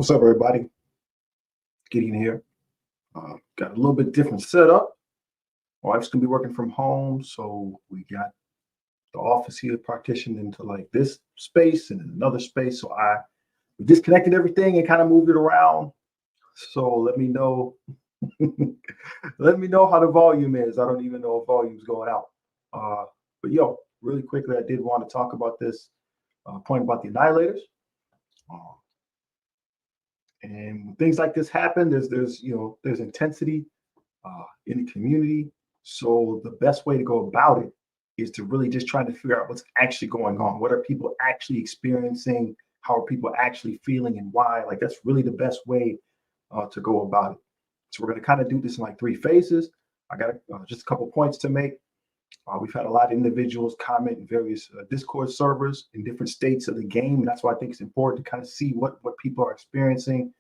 What's up, everybody? Gideon here. Got a little bit different setup. My wife's gonna be working from home, so we got the office here partitioned into like this space and another space. So we disconnected everything and kind of moved it around. So let me know, let me know how the volume is. I don't even know if volume's going out. But yo, really quickly, I did want to talk about this point about the annihilators. Uh, And when things like this happen, there's intensity in the community. So the best way to go about it is to really just try to figure out what's actually going on. What are people actually experiencing? How are people actually feeling, and why? Like that's really the best way to go about it. So we're going to kind of do this in like three phases. I got just a couple points to make. We've had a lot of individuals comment in various Discord servers in different states of the game, and that's why I think it's important to kind of see what people are experiencing.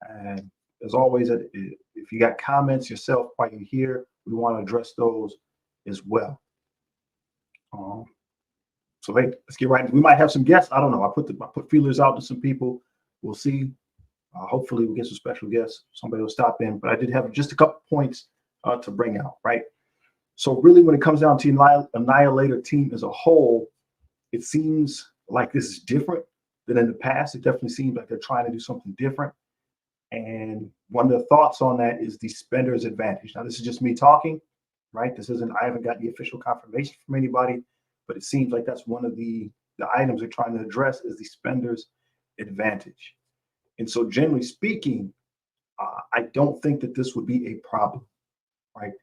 And as always, if you got comments yourself while you're here, we want to address those as well. So hey, let's get right. We might have some guests. I don't know. I put feelers out to some people. We'll see. Hopefully, we get some special guests. Somebody will stop in. But I did have just a couple points to bring out. Right. So really, when it comes down to Annihilator team as a whole, it seems like this is different than in the past. It definitely seems like they're trying to do something different. And one of the thoughts on that is the spender's advantage. Now, this is just me talking, right? I haven't got the official confirmation from anybody, but it seems like that's one of the items they're trying to address is the spender's advantage. And so generally speaking, I don't think that this would be a problem, right?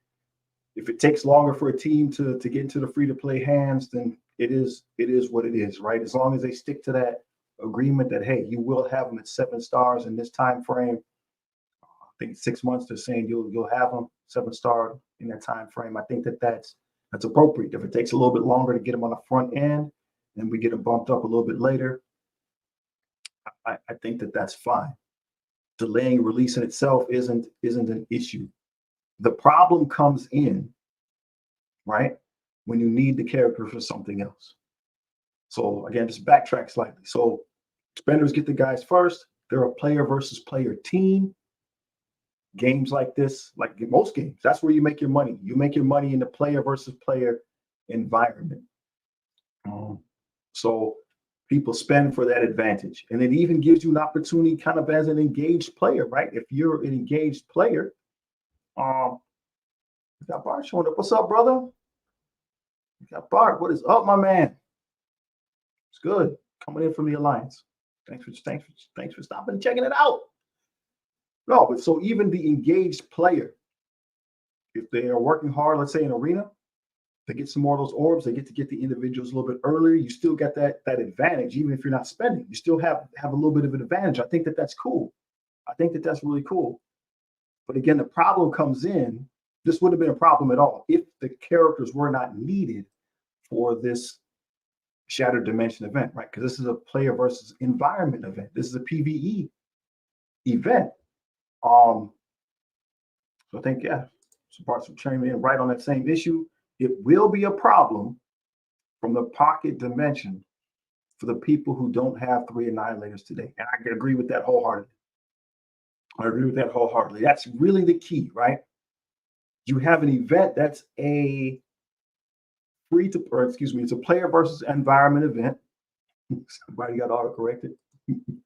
If it takes longer for a team to get into the free-to-play hands, then it is what it is, right? As long as they stick to that agreement that, hey, you will have them at 7 stars in this time frame. I think 6 months they're saying you'll have them 7-star in that time frame. I think that's appropriate. If it takes a little bit longer to get them on the front end and we get them bumped up a little bit later, I think that's fine. Delaying release in itself isn't an issue. The problem comes in, right, when you need the character for something else. So again, just backtrack slightly. So spenders get the guys first. They're a player versus player team. Games like this, like most games, that's where you make your money. You make your money in the player versus player environment. So people spend for that advantage. And it even gives you an opportunity kind of as an engaged player, right? If you're an engaged player, we got Bart showing up. What's up, brother? We got Bart. What is up, my man? It's good. Coming in from the Alliance. Thanks for stopping and checking it out. No, but so even the engaged player, if they are working hard, let's say in arena, they get some more of those orbs, they get to get the individuals a little bit earlier. You still get that advantage, even if you're not spending. You still have a little bit of an advantage. I think that's cool. I think that's really cool. But again, the problem comes in. This wouldn't have been a problem at all if the characters were not needed for this Shattered Dimension event, right? Because this is a player versus environment event. This is a PvE event. So I think, yeah, some parts of chiming in right on that same issue. It will be a problem from the pocket dimension for the people who don't have 3 annihilators today. And I can agree with that wholeheartedly. That's really the key, right? You have an event that's it's a player versus environment event. Somebody got auto-corrected.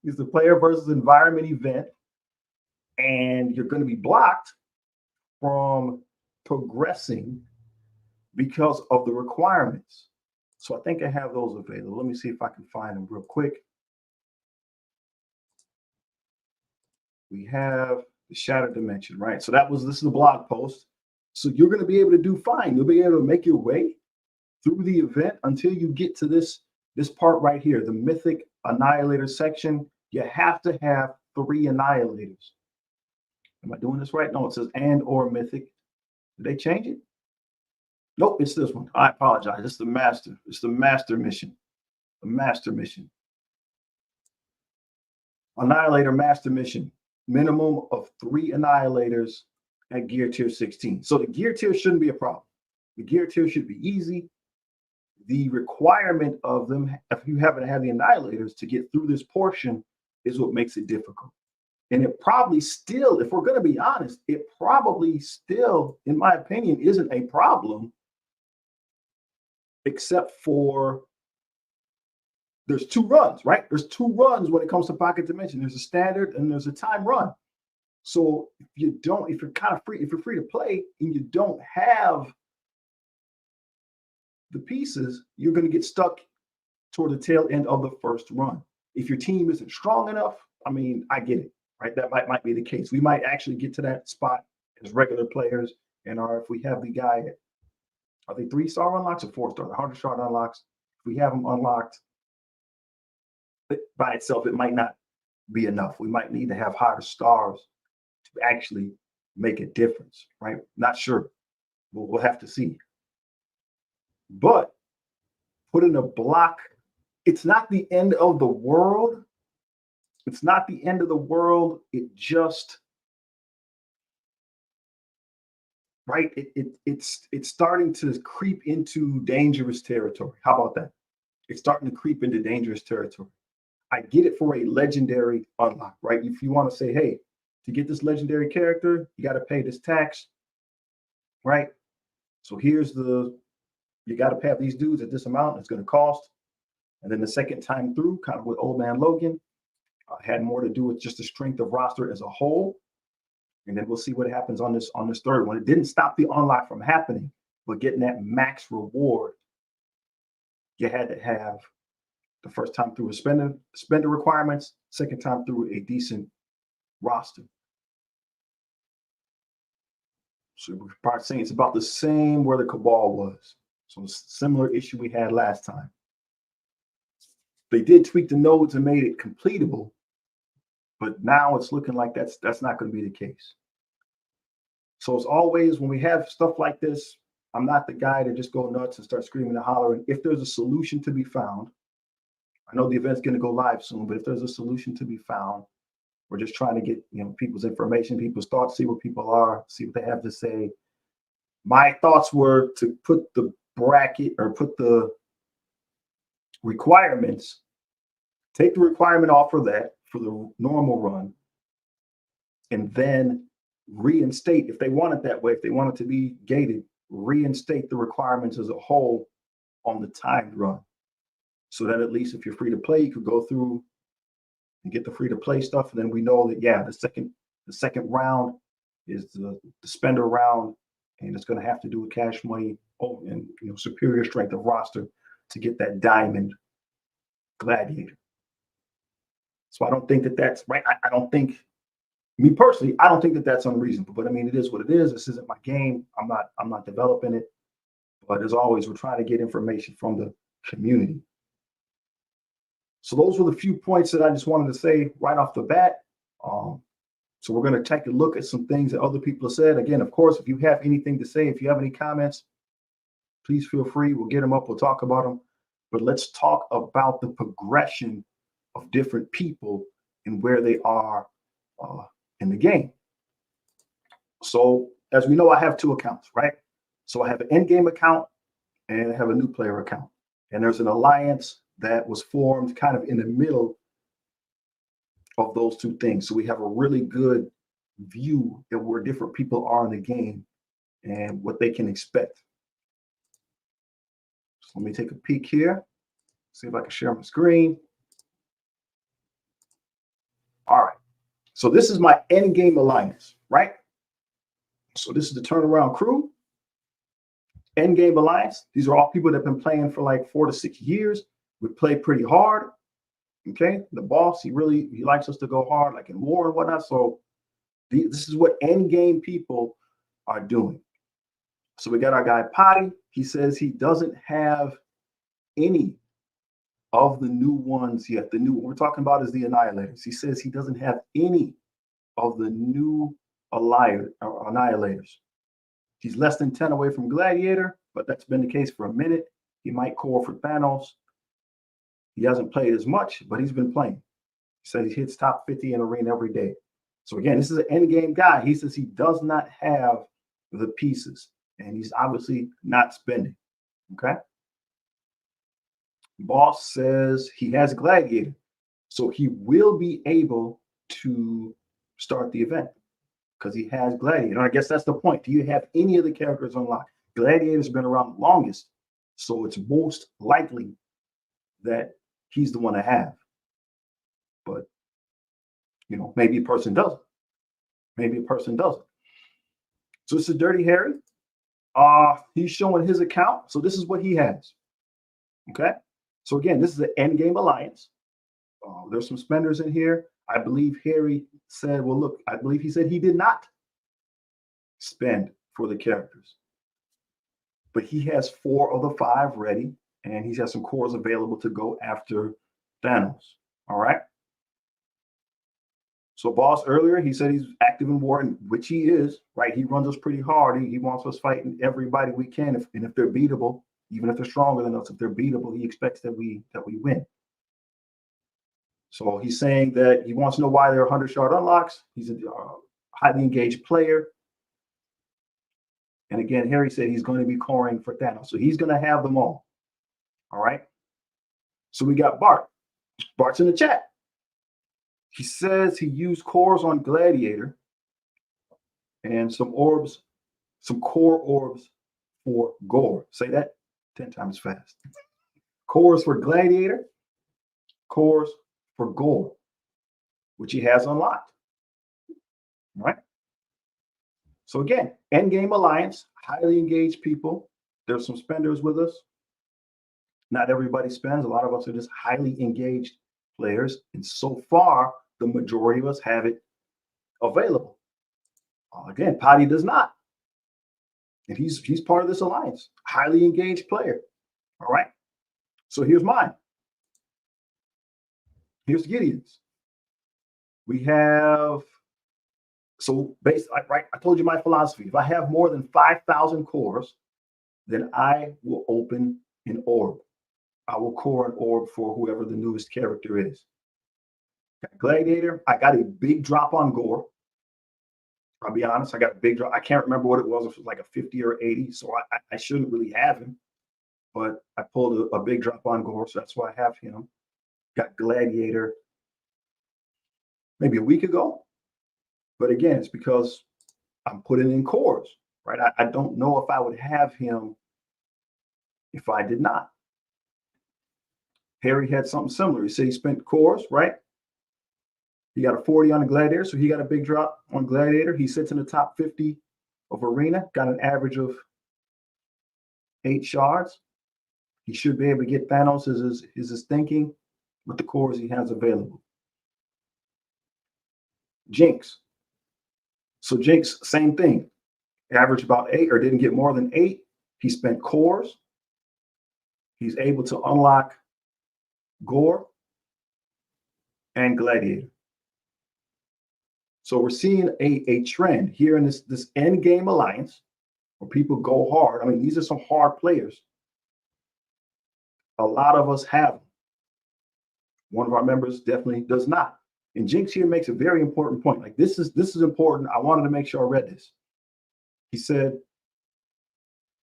It's a player versus environment event. And you're going to be blocked from progressing because of the requirements. So I think I have those available. Let me see if I can find them real quick. We have the Shattered Dimension, right? So this is the blog post. So you're going to be able to do fine. You'll be able to make your way through the event until you get to this part right here, the Mythic Annihilator section. You have to have 3 annihilators. Am I doing this right? No, it says and or Mythic. Did they change it? Nope, it's this one. I apologize. It's the master. It's the master mission. The master mission. Annihilator master mission. Minimum of 3 annihilators at gear tier 16. So the gear tier shouldn't be a problem. The gear tier should be easy. The requirement of them, if you haven't had the annihilators to get through this portion, is what makes it difficult. And it probably still, if we're going to be honest, it probably still, in my opinion, isn't a problem, except for there's two runs, right? There's two runs when it comes to pocket dimension. There's a standard and there's a time run. So if you're kind of free, if you're free to play and you don't have the pieces, you're going to get stuck toward the tail end of the first run. If your team isn't strong enough, I mean, I get it, right? That might be the case. We might actually get to that spot as regular players, and if we have the guy, are they 3-star unlocks or 4-star? The 100-star unlocks. If we have them unlocked by itself, it might not be enough. We might need to have higher stars to actually make a difference, right? Not sure. We'll have to see. But putting a block, it's not the end of the world. It's not the end of the world. It just, right? It's starting to creep into dangerous territory. How about that? It's starting to creep into dangerous territory. I get it for a legendary unlock, right? If you want to say, hey, to get this legendary character, you got to pay this tax, right? So here's you got to pay these dudes at this amount. It's going to cost. And then the second time through, kind of with Old Man Logan, had more to do with just the strength of roster as a whole. And then we'll see what happens on this third one. It didn't stop the unlock from happening, but getting that max reward, you had to have the first time through a spender requirements, second time through a decent roster. So we're probably saying it's about the same where the Cabal was. So it's a similar issue we had last time. They did tweak the nodes and made it completable, but now it's looking like that's not going to be the case. So as always, when we have stuff like this, I'm not the guy to just go nuts and start screaming and hollering. If there's a solution to be found, I know the event's going to go live soon, but if there's a solution to be found, we're just trying to get people's information, people's thoughts, see where people are, see what they have to say. My thoughts were to put the bracket or put the requirements, take the requirement off for that for the normal run, and then reinstate, if they want it that way, if they want it to be gated, reinstate the requirements as a whole on the timed run. So that at least if you're free to play, you could go through and get the free to play stuff. And then we know that, yeah, the second round is the spender round, and it's going to have to do with cash money and superior strength of roster to get that diamond gladiator. So I don't think that's right. I don't think, me personally, I don't think that that's unreasonable, but I mean, it is what it is. This isn't my game. I'm not developing it, but as always, we're trying to get information from the community. So those were the few points that I just wanted to say right off the bat. So we're going to take a look at some things that other people have said. Again, of course, if you have anything to say, if you have any comments, please feel free. We'll get them up. We'll talk about them. But let's talk about the progression of different people and where they are in the game. So as we know, I have two accounts, right? So I have an end game account and I have a new player account. And there's an alliance that was formed kind of in the middle of those two things. So we have a really good view of where different people are in the game and what they can expect. So let me take a peek here, see if I can share my screen. All right. So this is my end game alliance, right? So this is the turnaround crew. End game alliance. These are all people that have been playing for like 4 to 6 years. We play pretty hard. Okay. The boss, he likes us to go hard, like in war and whatnot. So this is what end game people are doing. So we got our guy Potty. He says he doesn't have any of the new ones yet. The new one we're talking about is the Annihilators. He says he doesn't have any of the new Annihilators. He's less than 10 away from Gladiator, but that's been the case for a minute. He might core for Thanos. He hasn't played as much, but he's been playing. He says he hits top 50 in arena every day. So again, this is an end game guy. He says he does not have the pieces, and he's obviously not spending. Okay. Boss says he has Gladiator, so he will be able to start the event because he has Gladiator. And I guess that's the point. Do you have any of the characters unlocked? Gladiator's been around the longest, so it's most likely that he's the one to have. But, you know, maybe a person doesn't. Maybe a person doesn't. So this is Dirty Harry. He's showing his account. So this is what he has. Okay. So again, this is the Endgame Alliance. There's some spenders in here. I believe Harry said, well, look, I believe he said he did not spend for the characters. But he has 4 of the 5 ready, and he has some cores available to go after Thanos. All right. So boss earlier, he said he's active in war, which he is, right? He runs us pretty hard. He wants us fighting everybody we can. And if they're beatable, even if they're stronger than us, if they're beatable, he expects that we win. So he's saying that he wants to know why there are 100-shard unlocks. He's a highly engaged player. And again, Harry said he's going to be coring for Thanos. So he's going to have them all. All right. So we got Bart. Bart's in the chat. He says he used cores on Gladiator and some orbs, some core orbs for Gore. Say that 10 times fast. Cores for Gladiator, cores for Gore, which he has unlocked. All right. So again, Endgame Alliance, highly engaged people. There's some spenders with us. Not everybody spends. A lot of us are just highly engaged players. And so far, the majority of us have it available. Again, Potty does not. And he's part of this alliance. Highly engaged player. All right. So here's mine. Here's Gideon's. We have, so based, right, I told you my philosophy. If I have more than 5,000 cores, then I will open an orb. I will core an orb for whoever the newest character is. Gladiator, I got a big drop on Gore. I'll be honest, I got a big drop. I can't remember what it was. If it was like a 50 or 80, so I shouldn't really have him. But I pulled a big drop on Gore, so that's why I have him. Got Gladiator maybe a week ago. But again, it's because I'm putting in cores, right? I don't know if I would have him if I did not. Harry had something similar. He said he spent cores, right? He got a 40 on the Gladiator, so he got a big drop on Gladiator. He sits in the top 50 of Arena, got an average of 8 shards. He should be able to get Thanos, is his thinking, with the cores he has available. Jinx. So Jinx, same thing. Average about 8 or didn't get more than 8. He spent cores. He's able to unlock Gore and Gladiator. So we're seeing a trend here in this Endgame Alliance where people go hard. I mean, these are some hard players. A lot of us have them. One of our members definitely does not. And Jinx here makes a very important point. Like this is important. I wanted to make sure I read this. He said,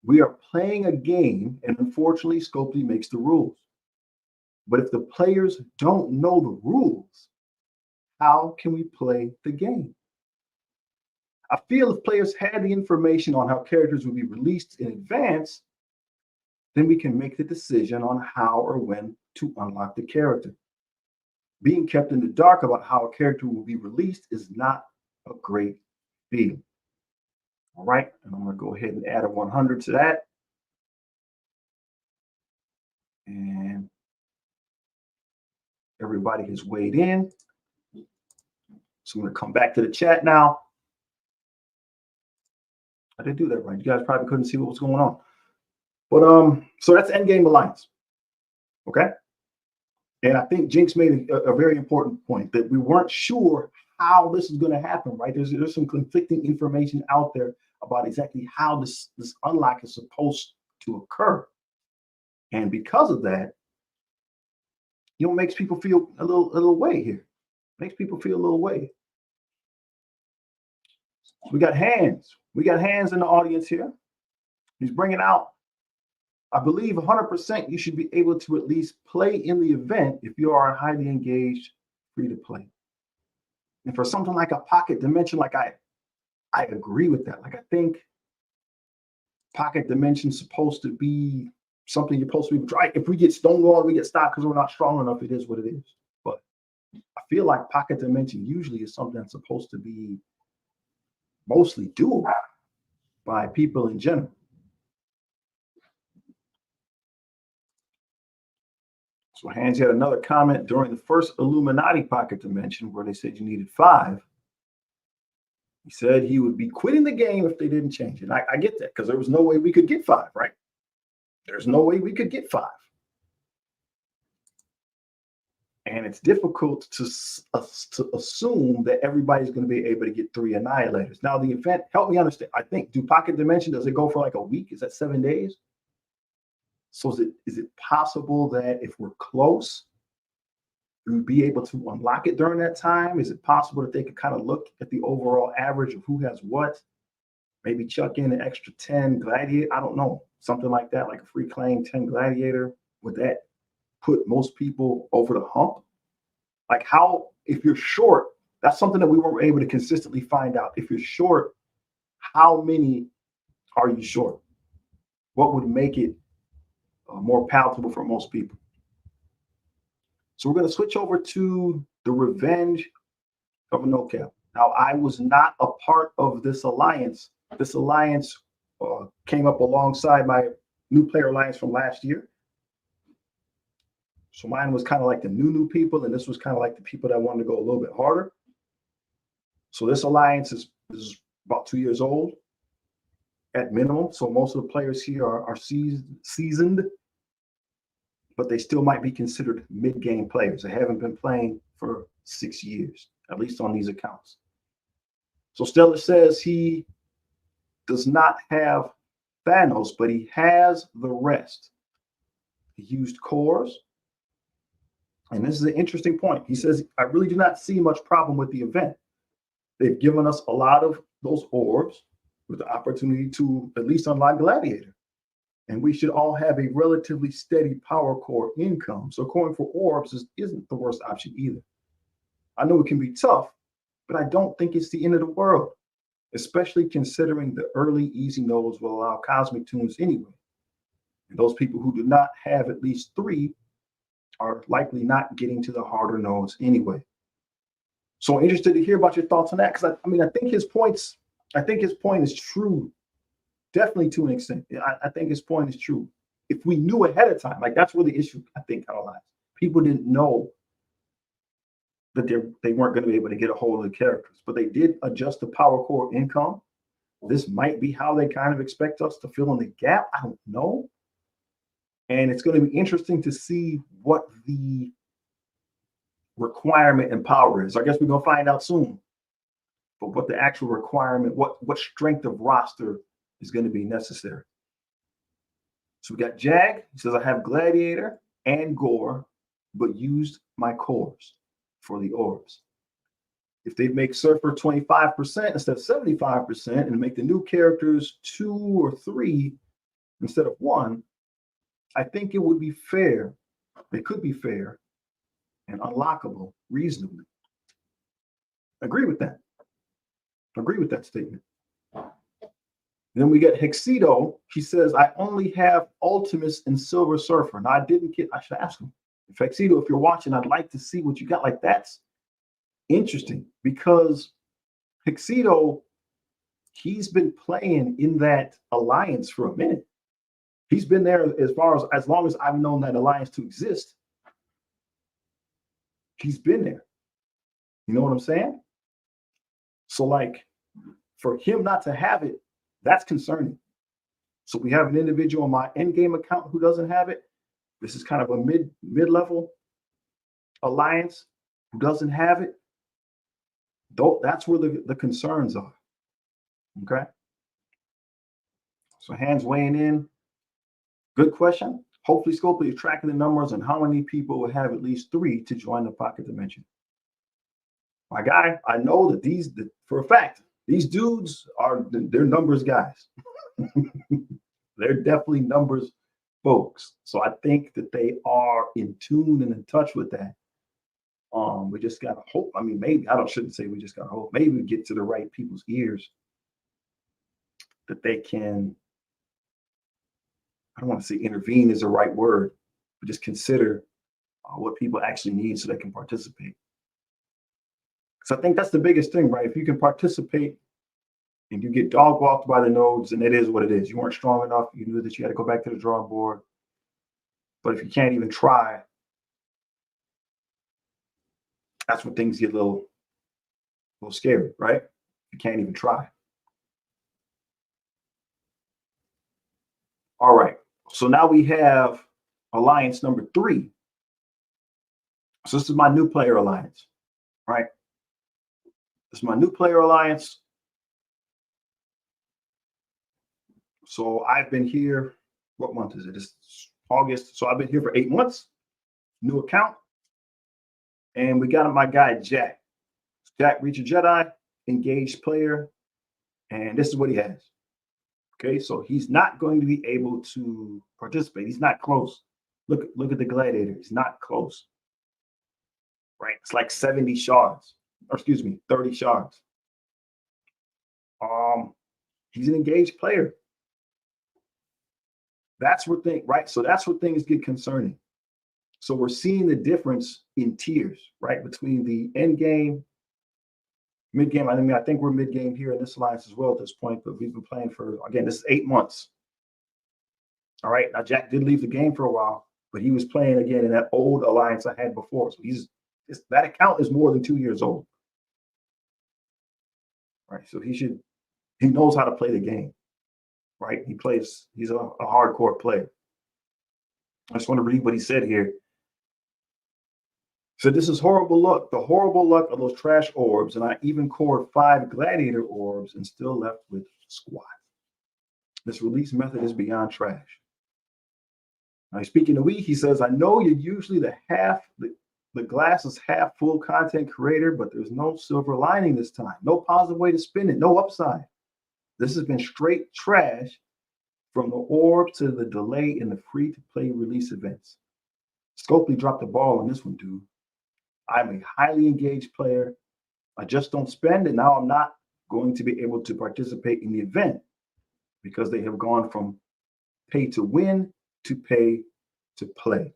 we are playing a game, and unfortunately, Scopely makes the rules. But if the players don't know the rules, how can we play the game? I feel if players had the information on how characters will be released in advance, then we can make the decision on how or when to unlock the character. Being kept in the dark about how a character will be released is not a great feeling. All right, and I'm going to go ahead and add a 100 to that. And everybody has weighed in. So I'm going to come back to the chat now. I did do that right. You guys probably couldn't see what was going on. But so that's Endgame Alliance. Okay. And I think Jinx made a very important point that we weren't sure how this is going to happen, right? There's some conflicting information out there about exactly how this unlock is supposed to occur. And because of that, you know, makes people feel a little way here. Makes people feel a little way. We got Hands. We got Hands in the audience here. He's bringing out, I believe 100% you should be able to at least play in the event if you are highly engaged, free to play. And for something like a pocket dimension, like I agree with that. Like I think pocket dimension's supposed to be something you're supposed to be right. If we get stonewalled, we get stopped because we're not strong enough. It is what it is. But I feel like pocket dimension usually is something that's supposed to be mostly doable by people in general. So Hans had another comment during the first Illuminati pocket dimension where they said you needed 5. He said he would be quitting the game if they didn't change it. And I get that because there was no way we could get 5, right? There's no way we could get 5. And it's difficult to assume that everybody's going to be able to get 3 Annihilators. Now, the event, help me understand. I think, do pocket dimension, does it go for like a week? Is that 7 days? So is it possible that if we're close, we would be able to unlock it during that time? Is it possible that they could kind of look at the overall average of who has what? Maybe chuck in an extra 10 Gladiator? I don't know. Something like that, like a free claim 10 Gladiator. Would that put most people over the hump? Like how, if you're short, that's something that we weren't able to consistently find out. If you're short, how many are you short? What would make it more palatable for most people? So we're going to switch over to the Revenge of a No Cap. Now, I was not a part of this alliance. This alliance came up alongside my new player alliance from last year. So mine was kind of like the new people, and this was kind of like the people that wanted to go a little bit harder. So this alliance is about 2 years old at minimum. So most of the players here are seasoned, but they still might be considered mid-game players. They haven't been playing for 6 years, at least on these accounts. So Stellar says he does not have Thanos, but he has the rest. He used cores. And this is an interesting point. He says, I really do not see much problem with the event. They've given us a lot of those orbs with the opportunity to at least unlock Gladiator. And we should all have a relatively steady power core income. So going for orbs isn't the worst option either. I know it can be tough, but I don't think it's the end of the world, especially considering the early easy nodes will allow cosmic tunes anyway. And those people who do not have at least 3 are likely not getting to the harder nodes anyway. So I'm interested to hear about your thoughts on that, because I think his point is true, definitely to an extent. I think his point is true. If we knew ahead of time, like that's where the issue I think kind of lies. People didn't know that they weren't going to be able to get a hold of the characters, but they did adjust the power core income. This might be how they kind of expect us to fill in the gap. I don't know. And it's going to be interesting to see what the requirement and power is. I guess we're going to find out soon. But what the actual requirement, what strength of roster is going to be necessary. So we got Jag. He says, I have Gladiator and Gore, but used my cores for the orbs. If they make Surfer 25% instead of 75% and make the new characters 2 or 3 instead of 1, I think it would be fair. It could be fair and unlockable reasonably. Agree with that. Agree with that statement. Then we get Hexido. He says, I only have Ultimus and Silver Surfer. Now, I should ask him. If Hexido, if you're watching, I'd like to see what you got. Like, that's interesting because Hexido, he's been playing in that alliance for a minute. He's been there as long as I've known that alliance to exist. He's been there. You know what I'm saying? So, like, for him not to have it, that's concerning. So we have an individual on my endgame account who doesn't have it. This is kind of a mid-level alliance who doesn't have it. Though that's where the concerns are. Okay. So Hans weighing in. Good question. Hopefully, Scopely is tracking the numbers on how many people will have at least 3 to join the pocket dimension. My guy, I know that for a fact, these dudes they're numbers guys. They're definitely numbers folks. So I think that they are in tune and in touch with that. We just got to hope. I mean, maybe, shouldn't say we just got to hope. Maybe we get to the right people's ears that they can, I don't want to say intervene is the right word, but just consider what people actually need so they can participate. So I think that's the biggest thing, right? If you can participate and you get dog walked by the nodes, and it is what it is. You weren't strong enough. You knew that you had to go back to the drawing board. But if you can't even try, that's when things get a little scary, right? You can't even try. All right. So now we have alliance number 3. So this is my new player alliance, right? This is my new player alliance. So I've been here, what month is it? It's August. So I've been here for 8 months, new account. And we got my guy, Jack. Jack, Reach a Jedi, engaged player. And this is what he has. Okay, so he's not going to be able to participate. He's not close. Look at the gladiator. He's not close. Right? It's like 70 shards. Or excuse me, 30 shards. He's an engaged player. That's where things, right? So that's where things get concerning. So we're seeing the difference in tiers, right? Between the end game, mid game. I mean, I think we're mid game here in this alliance as well at this point, but we've been playing for, again, this is 8 months. All right. Now, Jack did leave the game for a while, but he was playing again in that old alliance I had before. So that account is more than 2 years old. Right. So he knows how to play the game. Right. He's a hardcore player. I just want to read what he said here. So this is horrible luck. The horrible luck of those trash orbs. And I even cored 5 gladiator orbs and still left with squat. This release method is beyond trash. Now, speaking to we, he says, I know you're usually the glass is half full content creator, but there's no silver lining this time. No positive way to spin it. No upside. This has been straight trash from the orb to the delay in the free-to-play release events. Scopely dropped the ball on this one, dude. I'm a highly engaged player. I just don't spend, and now I'm not going to be able to participate in the event because they have gone from pay to win to pay to play.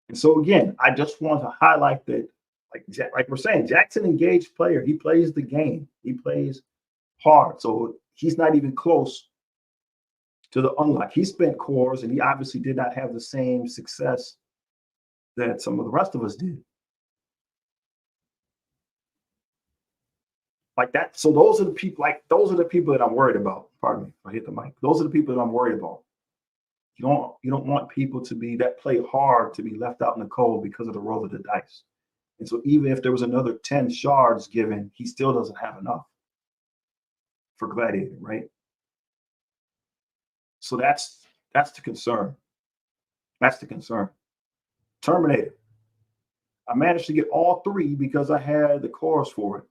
And so again, I just want to highlight that, like we're saying, Jack's an engaged player. He plays the game. He plays hard. So he's not even close to the unlock. He spent cores, and he obviously did not have the same success that some of the rest of us did. Like that. So those are the people, that I'm worried about. Pardon me, I hit the mic. Those are the people that I'm worried about. You don't want people that play hard to be left out in the cold because of the roll of the dice. And so even if there was another 10 shards given, he still doesn't have enough for Gladiator, right? So that's the concern. That's the concern. Terminator. I managed to get all 3 because I had the cores for it.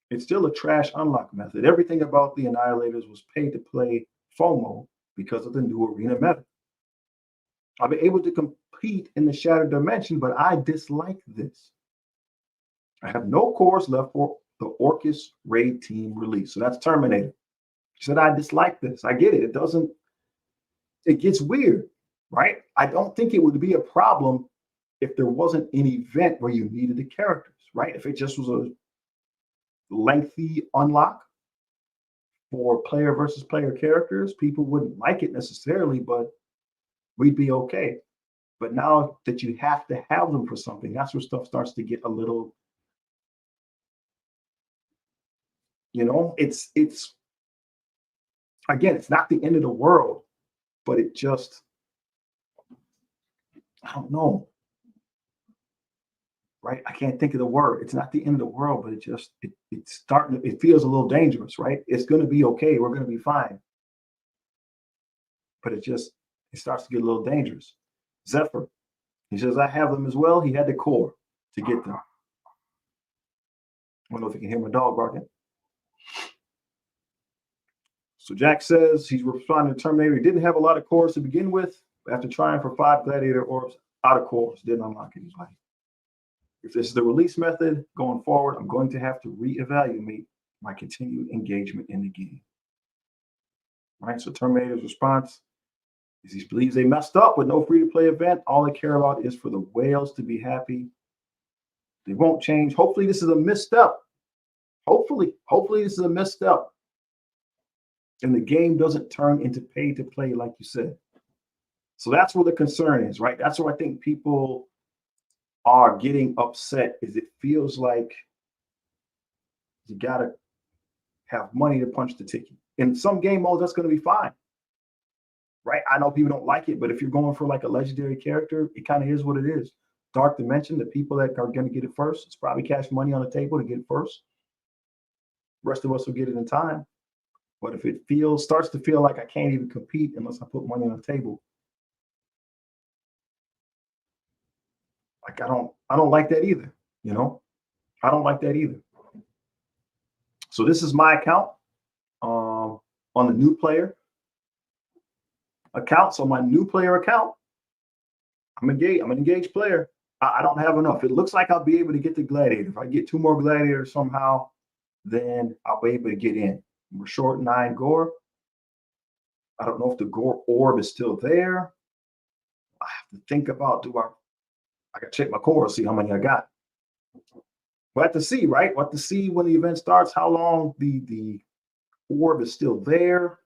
It's still a trash unlock method. Everything about the Annihilators was paid to play FOMO because of the new arena meta. I've been able to compete in the Shattered Dimension, but I dislike this. I have no cores left for the Orcus Raid Team release. So that's Terminator. She said, I dislike this. I get it. It gets weird, right? I don't think it would be a problem if there wasn't an event where you needed the characters, right? If it just was a lengthy unlock for player versus player characters, people wouldn't like it necessarily, but we'd be okay. But now that you have to have them for something, that's where stuff starts to get a little, it's again, it's not the end of the world, but it just, I don't know, right? I can't think of the word. It's not the end of the world, but it feels a little dangerous, right? It's going to be okay. We're going to be fine. But it starts to get a little dangerous. Zephyr, he says, I have them as well. He had the core to get them. I don't know if you can hear my dog barking. So Jack says he's responding to Terminator. He didn't have a lot of cores to begin with. After trying for 5 gladiator orbs out of cores, didn't unlock anybody. If this is the release method going forward, I'm going to have to reevaluate my continued engagement in the game. Right? So Terminator's response is he believes they messed up with no free-to-play event. All they care about is for the whales to be happy. They won't change. Hopefully this is a misstep. Hopefully this is a misstep. And the game doesn't turn into pay to play, like you said. So that's where the concern is, right? That's where I think people are getting upset, is it feels like you gotta have money to punch the ticket. In some game modes, that's gonna be fine. Right? I know people don't like it, but if you're going for like a legendary character, it kind of is what it is. Dark Dimension, the people that are going to get it first, it's probably cash money on the table to get it first. The rest of us will get it in time. But if it starts to feel like I can't even compete unless I put money on the table, like I don't like that either. You know, I don't like that either. So this is my account on the new player account. So my new player account, I'm an engaged player. I don't have enough. It looks like I'll be able to get the gladiator. If I get 2 more gladiators somehow, then I'll be able to get in. We're short 9 gore. I don't know if the gore orb is still there. I have to think about, I can check my core, see how many I got. We'll have to see, right? We'll have to see when the event starts, how long the orb is still there.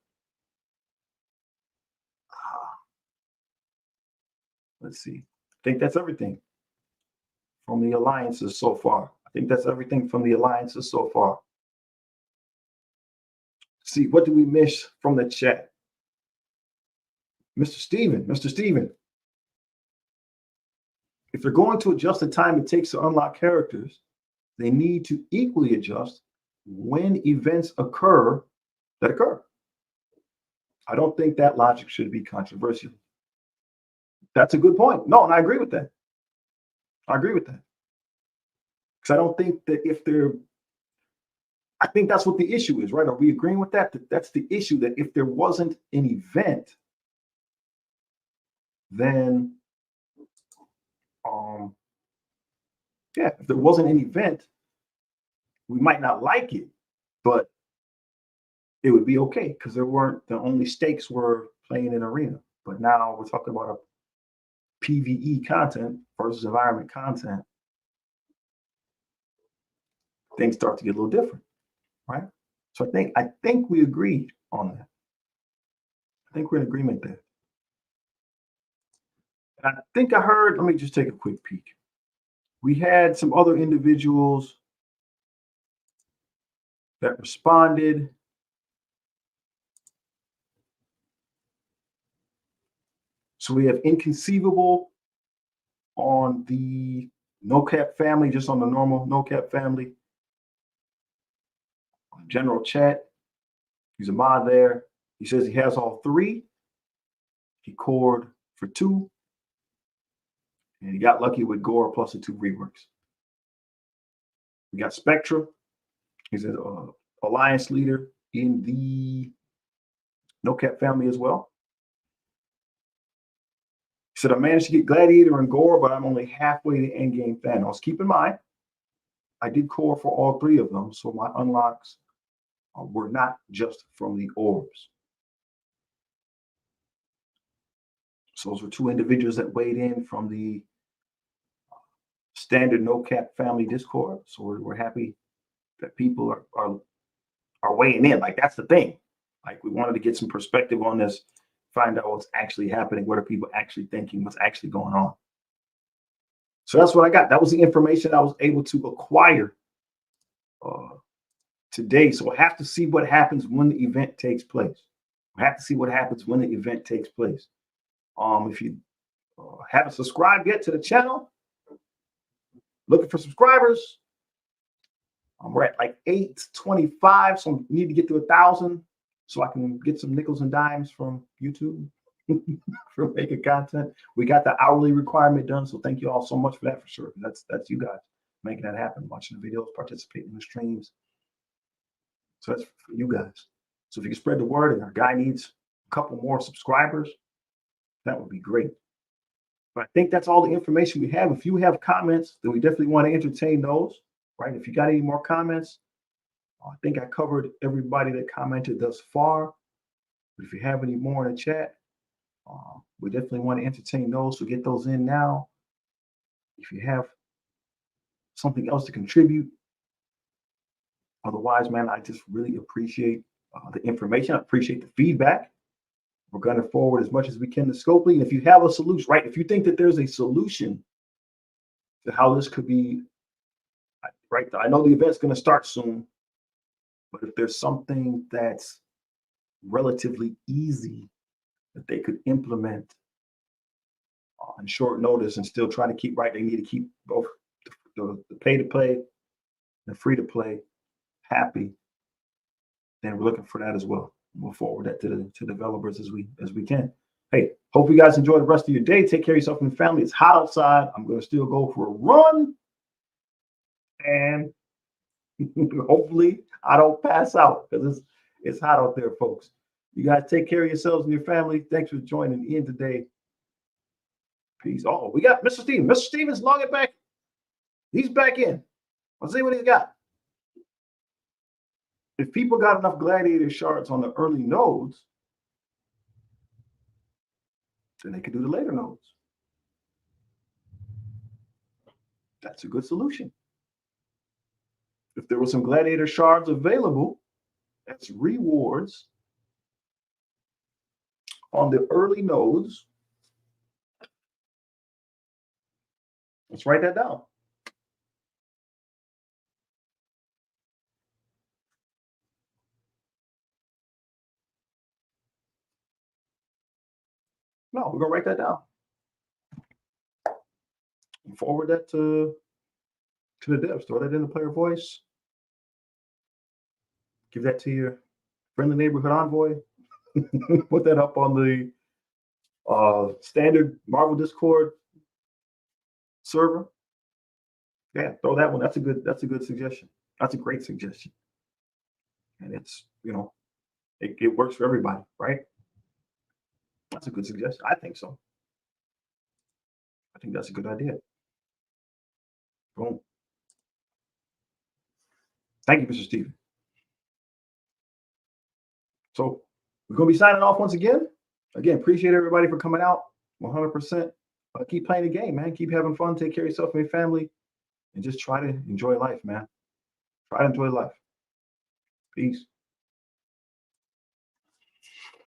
Let's see. I think that's everything from the alliances so far. I think that's everything from the alliances so far. See, what did we miss from the chat? Mr. Steven. If they're going to adjust the time it takes to unlock characters, they need to equally adjust when events occur. I don't think that logic should be controversial. That's a good point. No, and I agree with that. Because I don't think that I think that's what the issue is, right? Are we agreeing with that? That's the issue, that if there wasn't an event, then, if there wasn't an event, we might not like it, but it would be okay because the only stakes were playing in arena. But now we're talking about a PvE content versus environment content. Things start to get a little different, right? So I think we agreed on that. I think we're in agreement there. And I think I heard, let me just take a quick peek. We had some other individuals that responded. So we have Inconceivable on the No Cap family, just on the normal No Cap family. General chat, he's a mod there. He says he has all 3. He cored for 2. And he got lucky with gore plus the 2 reworks. We got Spectra. He's an alliance leader in the No Cap family as well. He said, I managed to get Gladiator and Gore, but I'm only halfway to endgame Thanos. Keep in mind, I did core for all 3 of them, so my unlocks were not just from the orbs. So those were 2 individuals that weighed in from the standard No Cap family Discord. So we're happy that people are weighing in. Like, that's the thing. Like, we wanted to get some perspective on this, find out what's actually happening, what are people actually thinking, what's actually going on. So that's what I got. That was the information I was able to acquire today. So we'll have to see what happens when the event takes place. If you haven't subscribed yet to the channel, looking for subscribers, we're at like 825, so I need to get to 1,000 so I can get some nickels and dimes from YouTube for making content. We got the hourly requirement done, so thank you all so much for that, for sure. That's you guys making that happen, watching the videos, participating in the streams. So that's for you guys. So if you can spread the word and our guy needs a couple more subscribers, that would be great. But I think that's all the information we have. If you have comments, then we definitely want to entertain those, right? If you got any more comments, I think I covered everybody that commented thus far. But if you have any more in the chat, we definitely want to entertain those. So get those in now. If you have something else to contribute, otherwise, man, I just really appreciate the information. I appreciate the feedback. We're going to forward as much as we can to Scopely. And if you have a solution, right? If you think that there's a solution to how this could be, right? I know the event's going to start soon, but if there's something that's relatively easy that they could implement on short notice and still try to keep right, they need to keep both the pay to play and the free to play happy. Then we're looking for that as well. We'll forward that to developers as we can. Hey, hope you guys enjoy the rest of your day. Take care of yourself and your family. It's hot outside. I'm going to still go for a run, and hopefully I don't pass out because it's hot out there, folks. You guys take care of yourselves and your family. Thanks for joining in today. Peace. Oh, we got Mr. Steven. Mr. Steven's logging back. He's back in. Let's see what he's got. If people got enough gladiator shards on the early nodes, then they could do the later nodes. That's a good solution. If there were some gladiator shards available as rewards on the early nodes, let's write that down. No, we're gonna write that down. Forward that to the devs. Throw that in the player voice. Give that to your friendly neighborhood envoy. Put that up on the standard Marvel Discord server. Yeah, throw that one. That's a good suggestion. That's a great suggestion. And it's, it works for everybody, right? That's a good suggestion. I think so. I think that's a good idea. Boom. Thank you, Mr. Steven. So we're going to be signing off once again. Again, appreciate everybody for coming out 100%. Keep playing the game, man. Keep having fun. Take care of yourself and your family. And just try to enjoy life, man. Try to enjoy life. Peace.